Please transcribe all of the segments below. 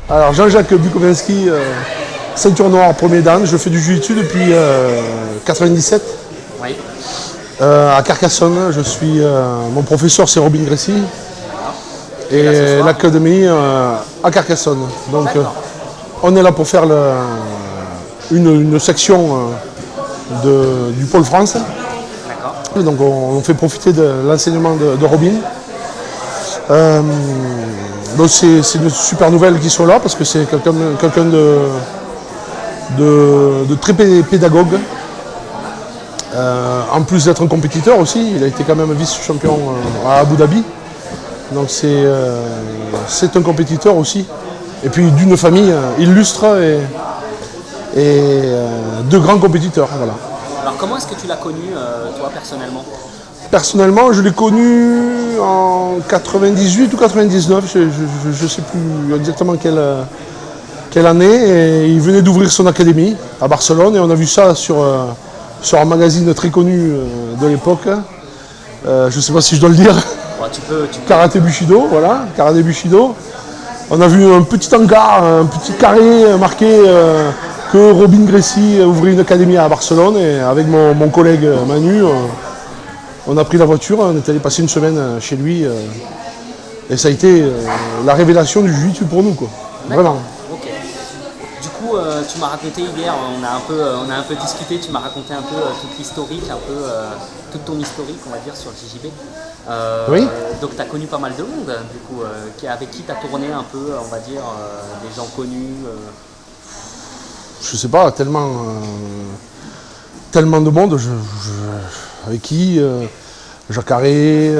Alors Jean-Jacques Bukovinski, ceinture noire premier dan, je fais du jiu-jitsu depuis 97. Oui. À Carcassonne, mon professeur c'est Robin Gracie et l'académie à Carcassonne. Donc on est là pour faire une section du pôle France. Donc on fait profiter de l'enseignement de Robin. Donc c'est une super nouvelle qu'ils soient là parce que c'est quelqu'un de très pédagogue. En plus d'être un compétiteur aussi, il a été quand même vice-champion à Abu Dhabi. Donc c'est un compétiteur aussi. Et puis d'une famille illustre et de grands compétiteurs. Voilà. Alors comment est-ce que tu l'as connu, toi, personnellement? Personnellement, je l'ai connu en 98 ou 99, je ne sais plus exactement quelle année. Et il venait d'ouvrir son académie à Barcelone et on a vu ça sur un magazine très connu de l'époque. Je ne sais pas si je dois le dire. Ouais, tu peux. Karaté Bushido, voilà, Karaté Bushido. On a vu un petit hangar, un petit carré marqué que Robin Gracie ouvrait une académie à Barcelone et avec mon collègue Manu, on a pris la voiture, on est allé passer une semaine chez lui et ça a été la révélation du jiu-jitsu pour nous, quoi. Vraiment. Okay. Du coup, tu m'as raconté hier, on a un peu discuté, tu m'as raconté un peu toute l'historique, toute ton historique, on va dire, sur le JJB. Oui. Donc tu as connu pas mal de monde, du coup, avec qui tu as tourné un peu, on va dire, des gens connus. Je sais pas, tellement de monde, avec qui Jacques Harré,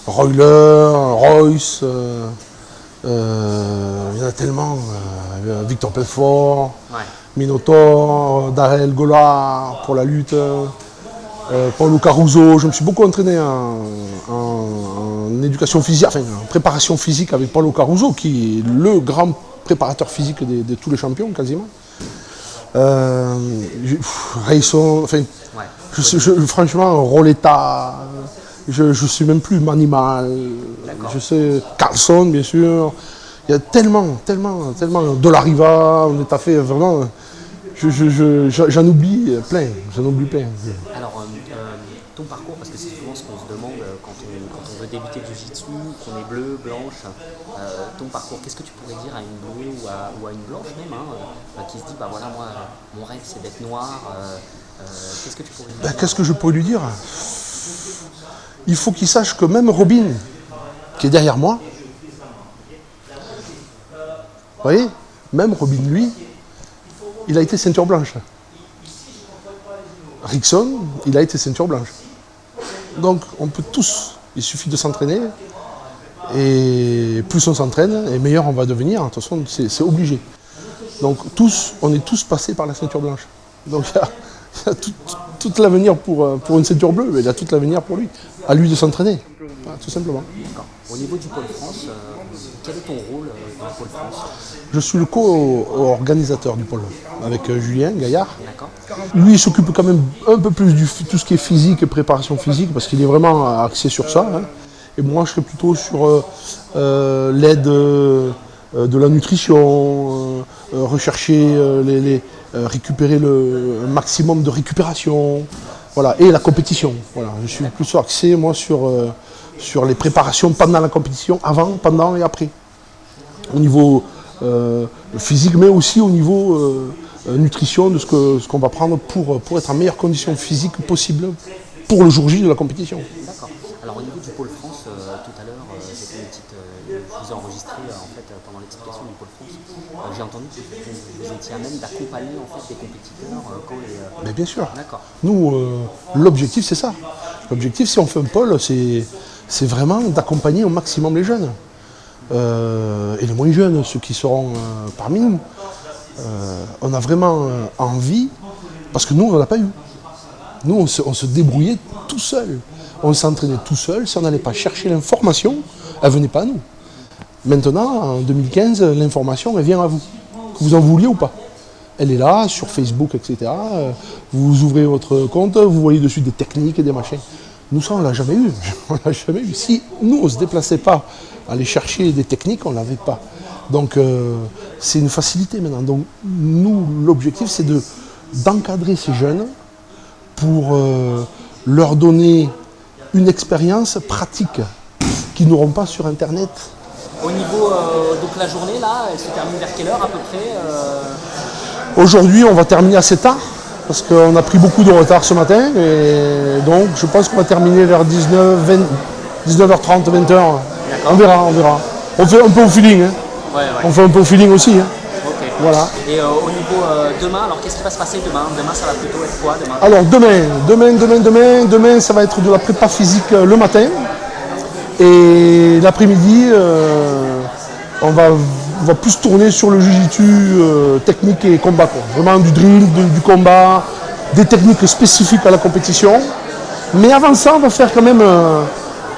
Royler, Royce, il y en a tellement, Victor Pelfort, Ouais. Minotaur, Darrell Gollard pour la lutte, Paulo Caruso. Je me suis beaucoup entraîné en éducation physique, enfin en préparation physique avec Paulo Caruso, qui est le grand préparateur physique de tous les champions quasiment. Rayson, enfin, ouais. Franchement, Roletta, je ne sais même plus, Manimal, je sais, Carlson bien sûr. Il y a tellement de la Riva, on est à fait vraiment. J'en oublie plein, Alors, ton parcours, parce que c'est souvent ce qu'on se demande quand on veut débuter le jiu-jitsu, qu'on est bleu, blanche, ton parcours, qu'est-ce que tu pourrais dire à une bleue ou à une blanche même, qui se dit, bah voilà, moi, mon rêve c'est d'être noir, qu'est-ce que tu pourrais dire? Qu'est-ce que je pourrais lui dire? Il faut qu'il sache que même Robin, qui est derrière moi, vous voyez, même Robin, lui, il a été ceinture blanche. Rickson, il a été ceinture blanche. Donc on peut tous, il suffit de s'entraîner, et plus on s'entraîne, et meilleur on va devenir, de toute façon c'est obligé. Donc on est tous passés par la ceinture blanche. Donc il y a tout l'avenir pour une ceinture bleue, mais il y a tout l'avenir pour lui. À lui de s'entraîner, tout simplement. D'accord. Au niveau du pôle France, quel est ton rôle dans le pôle France? Je suis le co-organisateur du pôle, avec Julien Gaillard. D'accord. Lui, il s'occupe quand même un peu plus de tout ce qui est physique et préparation physique, parce qu'il est vraiment axé sur ça. Hein. Et moi, je serai plutôt sur l'aide de la nutrition, rechercher, récupérer un maximum de récupération, voilà, et la compétition. Voilà. Je suis plutôt axé, moi, sur les préparations pendant la compétition, avant, pendant et après. Au niveau physique, mais aussi au niveau nutrition de ce qu'on va prendre pour être en meilleure condition physique possible pour le jour J de la compétition. D'accord. Alors au niveau du pôle France, tout à l'heure, j'ai fait une petite. Je vous ai enregistré en fait pendant l'explication du pôle France. J'ai entendu que vous étiez à même d'accompagner en fait les compétiteurs quand les. Mais bien sûr. D'accord. Nous, l'objectif c'est ça. L'objectif, si on fait un pôle, c'est vraiment d'accompagner au maximum les jeunes. Et les moins jeunes, ceux qui seront parmi nous. On a vraiment envie, parce que nous, on ne l'a pas eu. Nous, on se débrouillait tout seul. On s'entraînait tout seul. Si on n'allait pas chercher l'information, elle ne venait pas à nous. Maintenant, en 2015, l'information, elle vient à vous. Que vous en vouliez ou pas. Elle est là, sur Facebook, etc. Vous ouvrez votre compte, vous voyez dessus des techniques et des machins. Nous, ça, on ne l'a jamais eu. On l'a jamais eu. Si nous, on ne se déplaçait pas, aller chercher des techniques, on ne l'avait pas. Donc c'est une facilité maintenant. Donc nous, l'objectif, c'est d'encadrer ces jeunes pour leur donner une expérience pratique qu'ils n'auront pas sur Internet. Au niveau, donc la journée, là, elle se termine vers quelle heure à peu près Aujourd'hui, on va terminer assez tard, parce qu'on a pris beaucoup de retard ce matin, et donc je pense qu'on va terminer vers 19h30, 20h. On verra. On fait un peu au feeling. Hein. Ouais. On fait un peu au feeling aussi. Hein. Ok. Voilà. Et au niveau demain, alors qu'est-ce qui va se passer demain? Demain, ça va plutôt être quoi demain? Alors demain, ça va être de la prépa physique le matin. Et l'après-midi, on va plus tourner sur le jiu-jitsu technique et combat. Quoi. Vraiment du drill, du combat, des techniques spécifiques à la compétition. Mais avant ça, on va faire quand même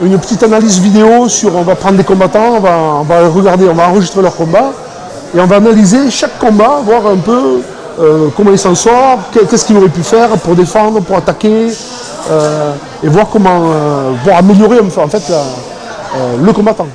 une petite analyse vidéo on va prendre des combattants, on va regarder, on va enregistrer leur combat et on va analyser chaque combat, voir un peu comment il s'en sort, qu'est-ce qu'il aurait pu faire pour défendre, pour attaquer et voir comment améliorer en fait le combattant.